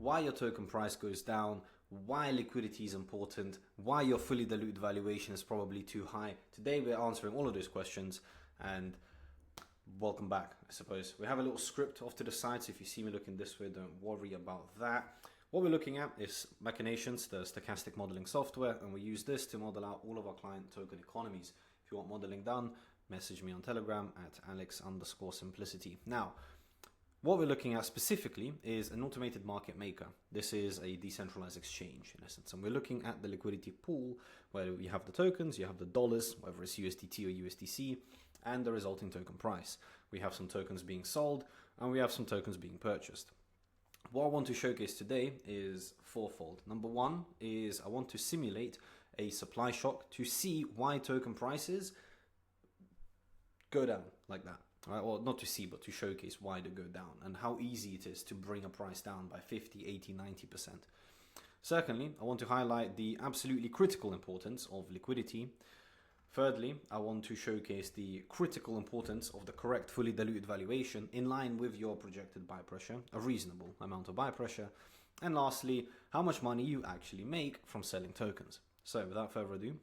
why your token price goes down, why liquidity is important, why your fully diluted valuation is probably too high. Today we're answering all of those questions, and welcome back, I suppose. We have a little script off to the side, so if you see me looking this way, don't worry about that. What we're looking at is Machinations, the stochastic modeling software, and we use this to model out all of our client token economies. If you want modeling done, message me on Telegram at alex_simplicity. Now, what we're looking at specifically is an automated market maker. This is a decentralized exchange in essence, and we're looking at the liquidity pool where you have the tokens, you have the dollars, whether it's USDT or USDC, and the resulting token price. We have some tokens being sold and we have some tokens being purchased. What I want to showcase today is fourfold. Number one is I want to simulate a supply shock to see why token prices go down like that. Right? Well, not to see, but to showcase why they go down and how easy it is to bring a price down by 50, 80, 90%. Secondly, I want to highlight the absolutely critical importance of liquidity. Thirdly, I want to showcase the critical importance of the correct fully diluted valuation in line with your projected buy pressure, a reasonable amount of buy pressure. And lastly, how much money you actually make from selling tokens. So without further ado,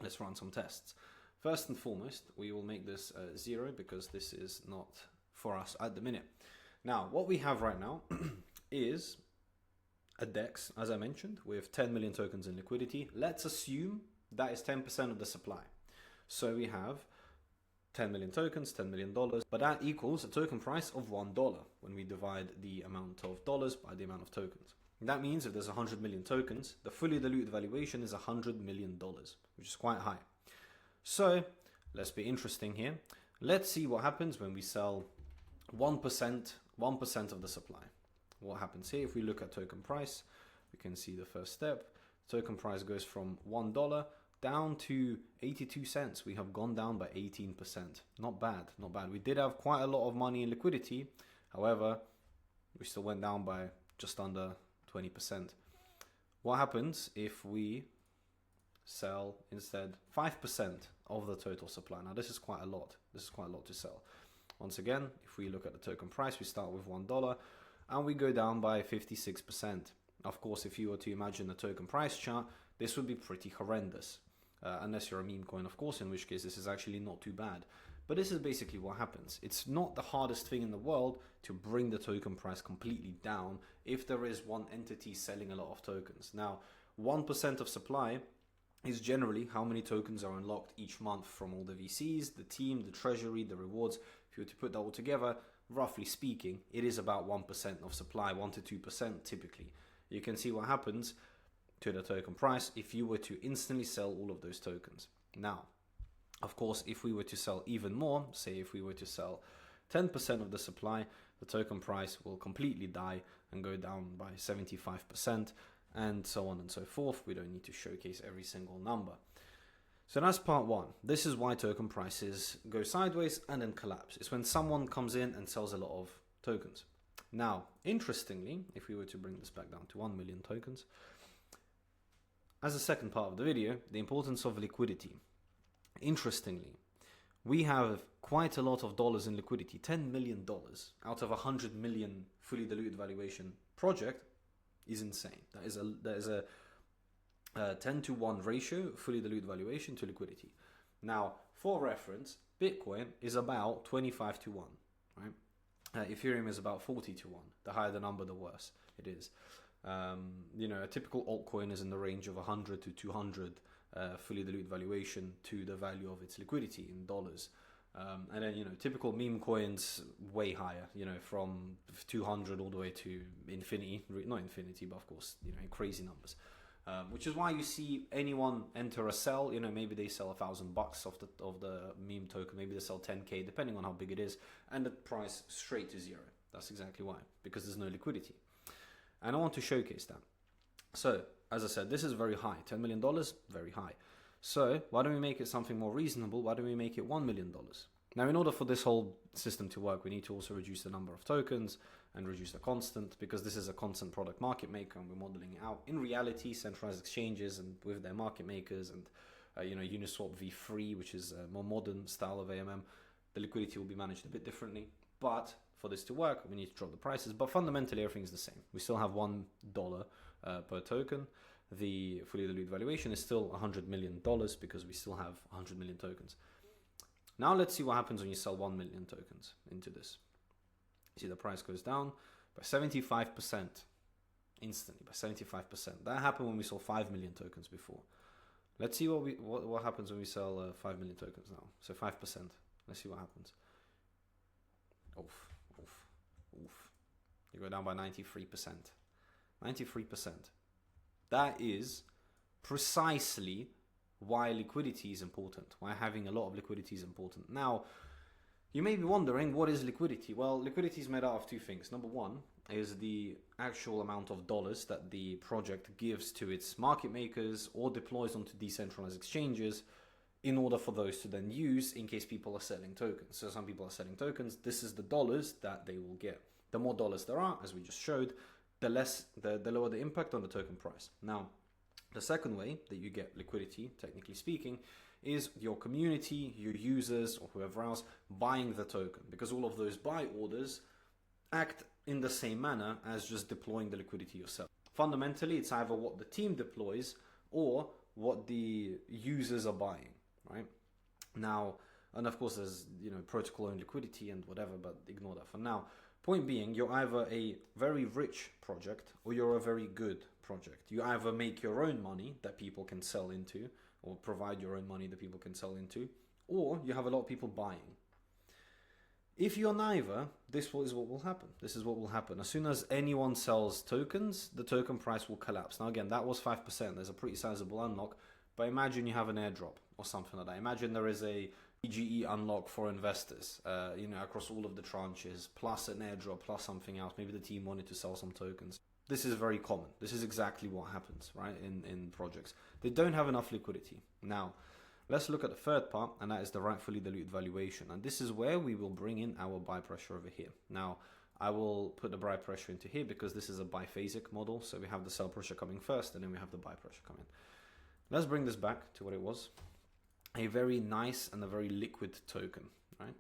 let's run some tests. First and foremost, we will make this 0 because this is not for us at the minute. Now, what we have right now is a DEX, as I mentioned, with 10 million tokens in liquidity. Let's assume that is 10% of the supply. So we have 10 million tokens, $10 million, but that equals a token price of $1 when we divide the amount of dollars by the amount of tokens. That means if there's 100 million tokens, the fully diluted valuation is $100 million, which is quite high. So let's be interesting here. Let's see what happens when we sell 1% of the supply. What happens here? If we look at token price, we can see the first step. Token price goes from $1 down to 82 cents. We have gone down by 18%. Not bad, not bad. We did have quite a lot of money in liquidity. However, we still went down by just under 20%. What happens if we sell instead 5% of the total supply? Now this is quite a lot. This is quite a lot to sell. Once again, if we look at the token price, we start with $1 and we go down by 56%. Of course, if you were to imagine a token price chart, this would be pretty horrendous. Unless you're a meme coin, of course, in which case this is actually not too bad. But this is basically what happens. It's not the hardest thing in the world to bring the token price completely down if there is one entity selling a lot of tokens. Now, 1% of supply is generally how many tokens are unlocked each month from all the VCs, the team, the treasury, the rewards. If you were to put that all together, roughly speaking, it is about 1% of supply, 1 to 2% typically. You can see what happens to the token price if you were to instantly sell all of those tokens. Now, of course, if we were to sell even more, say if we were to sell 10% of the supply, the token price will completely die and go down by 75%, and so on and so forth. We don't need to showcase every single number. So that's part one. This is why token prices go sideways and then collapse. It's when someone comes in and sells a lot of tokens. Now, interestingly, if we were to bring this back down to 1 million tokens, as a second part of the video, the importance of liquidity. Interestingly, we have quite a lot of dollars in liquidity, $10 million out of 100 million fully diluted valuation project is insane. That is a 10 to 1 ratio, fully diluted valuation to liquidity. Now, for reference, Bitcoin is about 25 to 1, right? Ethereum is about 40 to 1. The higher the number, the worse it is. A typical altcoin is in the range of 100 to 200 fully diluted valuation to the value of its liquidity in dollars. And then, typical meme coins way higher, from 200 all the way to infinity, not infinity, but of course, crazy numbers. Which is why you see anyone enter a sell, maybe they sell $1,000 of the meme token, maybe they sell 10K, depending on how big it is, and the price straight to zero. That's exactly why, because there's no liquidity. And I want to showcase that. So, as I said, this is very high. $10 million, very high. So, why don't we make it something more reasonable? Why don't we make it $1 million? Now, in order for this whole system to work, we need to also reduce the number of tokens and reduce the constant, because this is a constant product market maker and we're modeling it out. In reality, centralized exchanges and with their market makers and Uniswap v3, which is a more modern style of AMM, the liquidity will be managed a bit differently. But for this to work, we need to drop the prices, but fundamentally everything is the same. We still have $1 per token. The fully diluted valuation is still $100 million because we still have 100 million tokens. Now let's see what happens when you sell 1 million tokens into this. You see the price goes down by 75% instantly, by 75%. That happened when we sold 5 million tokens before. Let's see what happens when we sell 5 million tokens now. So 5%. Let's see what happens. Oof. You go down by 93%. 93%. That is precisely why liquidity is important, why having a lot of liquidity is important. Now, you may be wondering, what is liquidity? Well, liquidity is made out of two things. Number one is the actual amount of dollars that the project gives to its market makers or deploys onto decentralized exchanges in order for those to then use in case people are selling tokens. So some people are selling tokens. This is the dollars that they will get. The more dollars there are, as we just showed, the lower the impact on the token price. Now, the second way that you get liquidity, technically speaking, is your community, your users, or whoever else buying the token, because all of those buy orders act in the same manner as just deploying the liquidity yourself. Fundamentally, it's either what the team deploys or what the users are buying, right? Now, and of course, there's protocol owned liquidity and whatever, but ignore that for now. Point being, you're either a very rich project or you're a very good project. You either make your own money that people can sell into, or provide your own money that people can sell into, or you have a lot of people buying. If you're neither, this is what will happen. This is what will happen. As soon as anyone sells tokens, the token price will collapse. Now again, that was 5%. There's a pretty sizable unlock, but imagine you have an airdrop or something like that. Imagine there is a PGE unlock for investors, across all of the tranches, plus an airdrop, plus something else. Maybe the team wanted to sell some tokens. This is very common. This is exactly what happens, right, in projects. They don't have enough liquidity. Now, let's look at the third part, and that is the rightfully diluted valuation. And this is where we will bring in our buy pressure over here. Now, I will put the buy pressure into here because this is a biphasic model. So we have the sell pressure coming first, and then we have the buy pressure coming. Let's bring this back to what it was. A very nice and a very liquid token, right?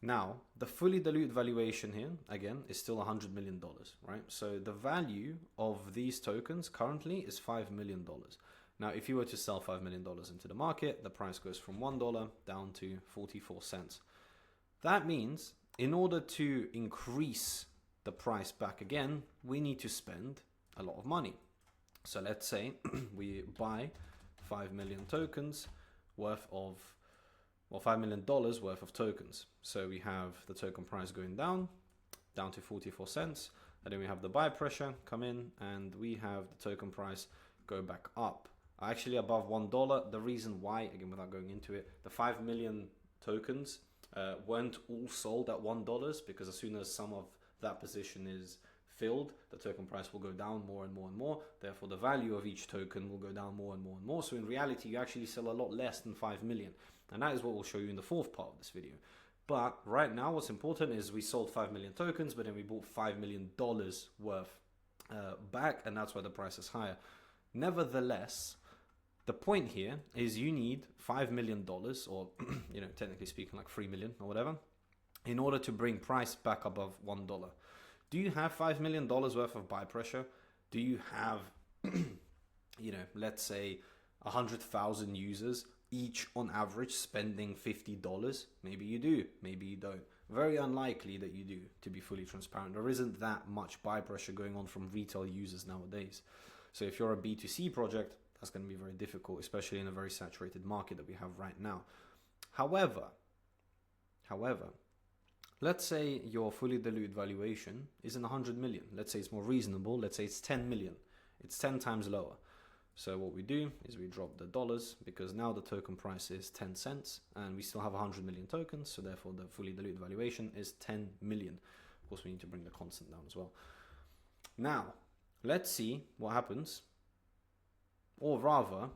Now, the fully diluted valuation here, again, is still $100 million, right? So the value of these tokens currently is $5 million. Now, if you were to sell $5 million into the market, the price goes from $1 down to 44 cents. That means in order to increase the price back again, we need to spend a lot of money. So let's say we buy 5 million tokens worth of, well, $5 million worth of tokens. So we have the token price going down to 44 cents. And then we have the buy pressure come in, and we have the token price go back up. Actually above $1. The reason why, again, without going into it, the 5 million tokens weren't all sold at $1, because as soon as some of that position is filled, the token price will go down more and more and more. Therefore, the value of each token will go down more and more and more. So in reality, you actually sell a lot less than 5 million. And that is what we'll show you in the fourth part of this video. But right now, what's important is we sold 5 million tokens, but then we bought $5 million worth back, and that's why the price is higher. Nevertheless, the point here is you need $5 million, or technically speaking, like 3 million or whatever, in order to bring price back above $1. Do you have $5 million worth of buy pressure? Do you have, let's say 100,000 users, each on average spending $50? Maybe you do, maybe you don't. Very unlikely that you do, to be fully transparent. There isn't that much buy pressure going on from retail users nowadays. So if you're a B2C project, that's going to be very difficult, especially in a very saturated market that we have right now. However, let's say your fully diluted valuation isn't 100 million. Let's say it's more reasonable. Let's say it's 10 million. It's 10 times lower. So what we do is we drop the dollars, because now the token price is 10 cents and we still have 100 million tokens. So therefore the fully diluted valuation is 10 million. Of course, we need to bring the constant down as well. Now, let's see what happens. Or rather,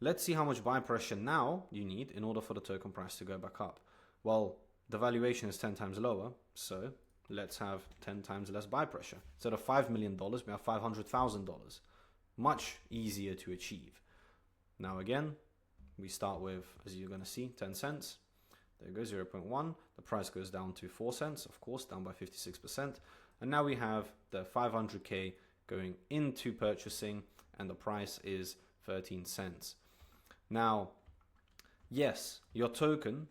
let's see how much buy pressure now you need in order for the token price to go back up. Well, the valuation is 10 times lower, so let's have 10 times less buy pressure. Instead of $5 million, we have $500,000. Much easier to achieve. Now again, we start with, as you're going to see, 10 cents. There goes 0.1. The price goes down to 4 cents, of course, down by 56%. And now we have the 500K going into purchasing, and the price is 13 cents. Now, yes, your token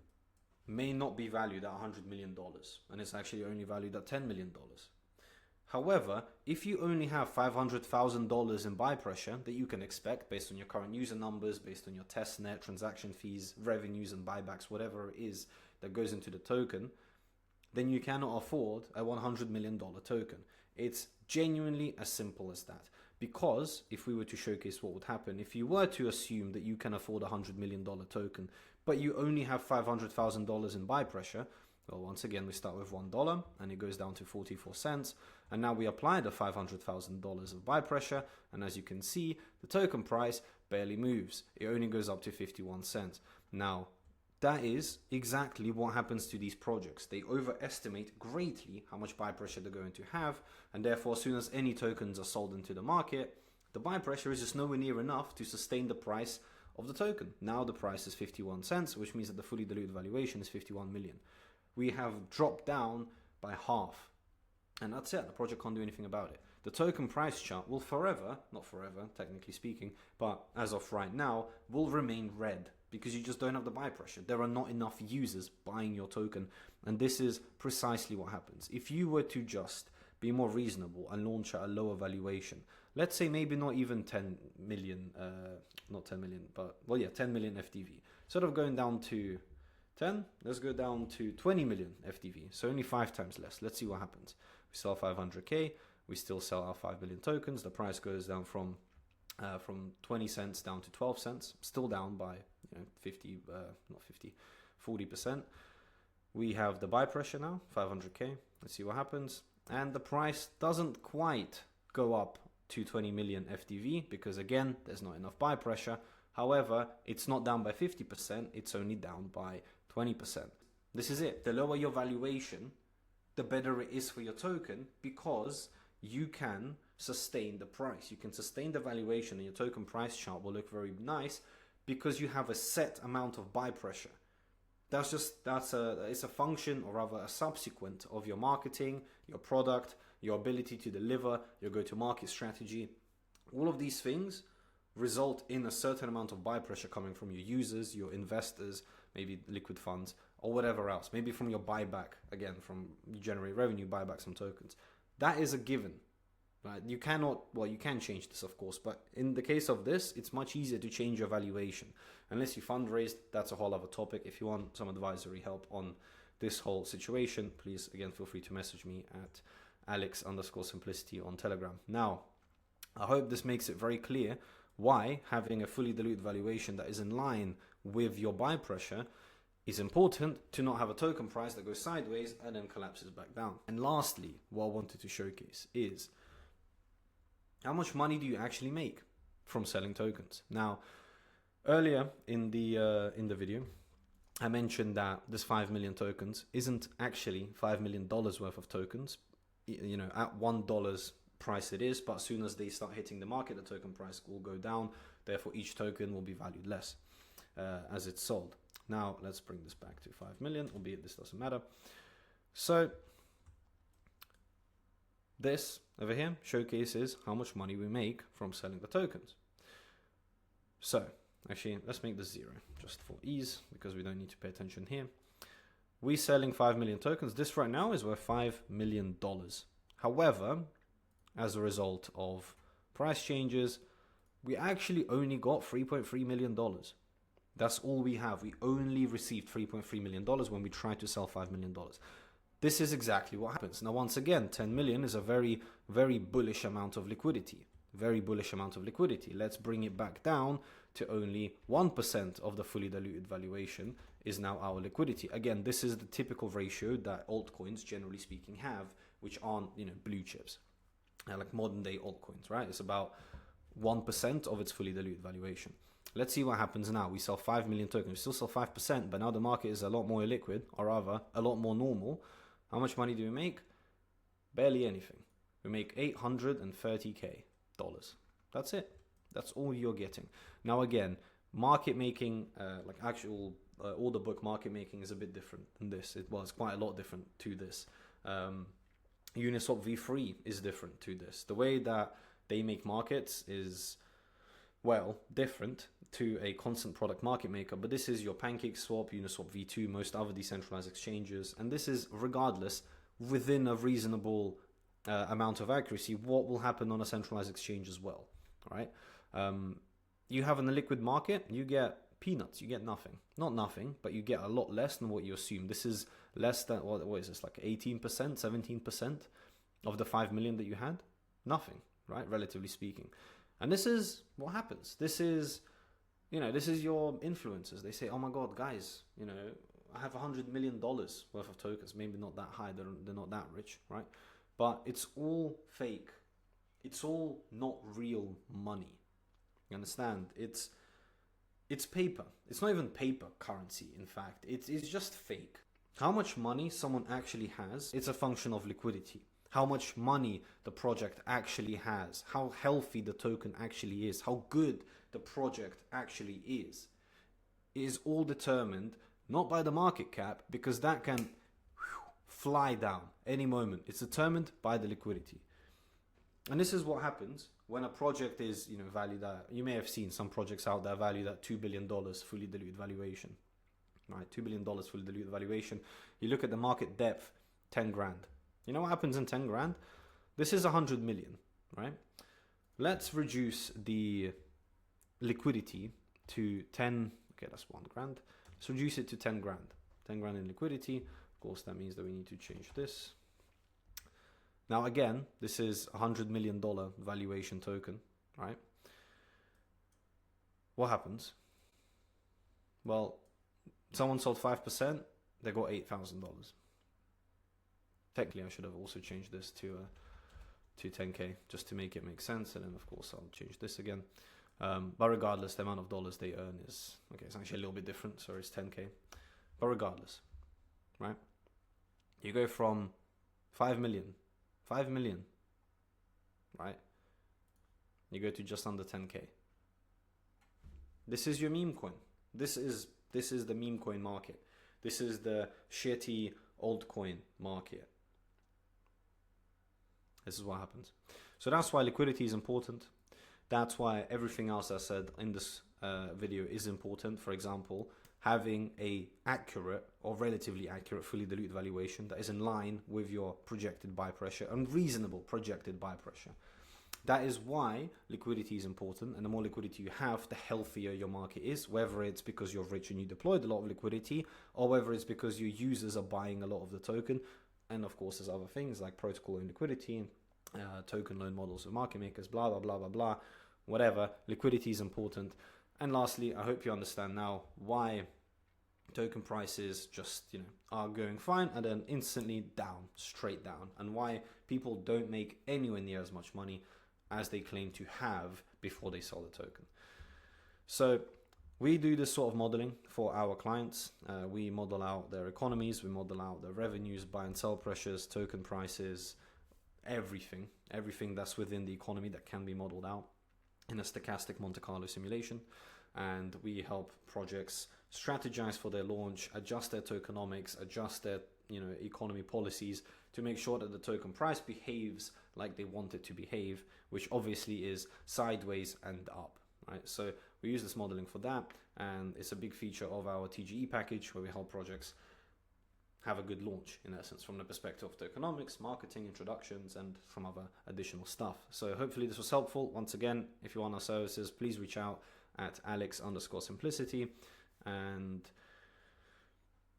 may not be valued at $100 million, and it's actually only valued at $10 million. However, if you only have $500,000 in buy pressure that you can expect based on your current user numbers, based on your test net, transaction fees, revenues and buybacks, whatever it is that goes into the token, then you cannot afford a $100 million token. It's genuinely as simple as that. Because if we were to showcase what would happen, if you were to assume that you can afford a $100 million token, but you only have $500,000 in buy pressure, well, once again, we start with $1 and it goes down to 44 cents. And now we apply the $500,000 of buy pressure. And as you can see, the token price barely moves. It only goes up to 51 cents. Now, that is exactly what happens to these projects. They overestimate greatly how much buy pressure they're going to have. And therefore, as soon as any tokens are sold into the market, the buy pressure is just nowhere near enough to sustain the price of the token. Now the price is 51 cents, which means that the fully diluted valuation is 51 million. We have dropped down by half. And that's it. The project can't do anything about it. The token price chart will forever, not forever, technically speaking, but as of right now, will remain red because you just don't have the buy pressure. There are not enough users buying your token. And this is precisely what happens. If you were to just be more reasonable and launch at a lower valuation, let's say maybe not even 10 million, not 10 million, but well, yeah, 10 million FDV. Sort of going down to 10, let's go down to 20 million FDV. So only 5 times less. Let's see what happens. We sell 500K, we still sell our 5 million tokens. The price goes down from 20 cents down to 12 cents, still down by 40%. We have the buy pressure now, 500K. Let's see what happens. And the price doesn't quite go up to 20 million FDV because again, there's not enough buy pressure. However, it's not down by 50%, it's only down by 20%. This is it. The lower your valuation, the better it is for your token because you can sustain the price. You can sustain the valuation and your token price chart will look very nice because you have a set amount of buy pressure. It's a function, or rather a subsequent of your marketing, your product, your ability to deliver, your go-to-market strategy. All of these things result in a certain amount of buy pressure coming from your users, your investors, maybe liquid funds, or whatever else. Maybe from your buyback, again, from you generate revenue, buy back some tokens. That is a given. Right? You can change this, of course, but in the case of this, it's much easier to change your valuation. Unless you fundraised, that's a whole other topic. If you want some advisory help on this whole situation, please, again, feel free to message me at alex_simplicity on Telegram. Now, I hope this makes it very clear why having a fully diluted valuation that is in line with your buy pressure is important to not have a token price that goes sideways and then collapses back down. And lastly, what I wanted to showcase is how much money do you actually make from selling tokens? Now, earlier in the video, I mentioned that this 5 million tokens isn't actually $5 million worth of tokens. At $1 price it is, but as soon as they start hitting the market, the token price will go down. Therefore, each token will be valued less as it's sold. Now, let's bring this back to 5 million, albeit this doesn't matter. So, this over here showcases how much money we make from selling the tokens. So, actually, let's make this 0 just for ease because we don't need to pay attention here. We're selling 5 million tokens. This right now is worth $5 million. However, as a result of price changes, we actually only got $3.3 million. That's all we have. We only received $3.3 million when we tried to sell $5 million. This is exactly what happens. Now, once again, 10 million is a very, very bullish amount of liquidity. Very bullish amount of liquidity. Let's bring it back down to only 1% of the fully diluted valuation is now our liquidity. Again, this is the typical ratio that altcoins, generally speaking, have, which aren't, blue chips. Like modern day altcoins, right? It's about 1% of its fully diluted valuation. Let's see what happens now. We sell 5 million tokens. We still sell 5%, but now the market is a lot more illiquid, or rather, a lot more normal. How much money do we make? Barely anything. We make $830K. That's it. That's all you're getting. Now again, market making, like actual order book market making is a bit different than this. It was quite a lot different to this. Uniswap v3 is different to this. The way that they make markets is, well, different to a constant product market maker, but this is your PancakeSwap, Uniswap v2, most other decentralized exchanges, and this is regardless within a reasonable amount of accuracy what will happen on a centralized exchange as well. All right, you have an illiquid market, you get peanuts, you get nothing. Not nothing, but you get a lot less than what you assume. This is less than, what is this, like 18%, 17% of the 5 million that you had? Nothing, right? Relatively speaking. And this is what happens. This is, this is your influencers. They say, oh my God, guys, I have $100 million worth of tokens. Maybe not that high. They're not that rich, right? But it's all fake. It's all not real money. You understand? It's paper. It's not even paper currency, in fact. It's just fake. How much money someone actually has, it's a function of liquidity. How much money the project actually has, how healthy the token actually is, how good the project actually is all determined not by the market cap, because that can fly down any moment. It's determined by the liquidity. And this is what happens when a project is, valued at, you may have seen some projects out there valued at $2 billion fully diluted valuation, right? $2 billion fully diluted valuation. You look at the market depth, 10 grand. You know what happens in 10 grand? This is 100 million, right? Let's reduce the liquidity to 10. Okay, that's 1 grand. Let's reduce it to 10 grand. 10 grand in liquidity. Of course, that means that we need to change this. Now, again, this is $100 million valuation token, right? What happens? Well, someone sold 5%, they got $8,000. Technically, I should have also changed this to 10K just to make it make sense. And then, of course, I'll change this again. But regardless, the amount of dollars they earn is, okay, it's actually a little bit different. So it's 10K. But regardless, right? You go from 5 million, right? You go to just under 10K. This is your meme coin. This is the meme coin market. This is the shitty altcoin market. This is what happens. So that's why liquidity is important. That's why everything else I said in this video is important. For example, having a accurate or relatively accurate fully diluted valuation that is in line with your projected buy pressure and reasonable projected buy pressure. That is why liquidity is important, and the more liquidity you have, the healthier your market is, whether it's because you're rich and you deployed a lot of liquidity, or whether it's because your users are buying a lot of the token. And of course, there's other things like protocol and liquidity, token loan models of market makers, blah, blah, blah, blah, blah, whatever. Liquidity is important. And lastly, I hope you understand now why token prices just, are going fine and then instantly down, straight down, and why people don't make anywhere near as much money as they claim to have before they sell the token. So we do this sort of modeling for our clients. We model out their economies, we model out their revenues, buy and sell pressures, token prices, everything that's within the economy that can be modeled out in a stochastic Monte Carlo simulation. And we help projects strategize for their launch, adjust their tokenomics, adjust their economy policies to make sure that the token price behaves like they want it to behave, which obviously is sideways and up, right? So we use this modeling for that, and it's a big feature of our TGE package where we help projects have a good launch, in essence, from the perspective of tokenomics, marketing, introductions, and from other additional stuff. So hopefully this was helpful. Once again, if you want our services, please reach out at alex_simplicity. And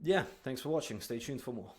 yeah, thanks for watching. Stay tuned for more.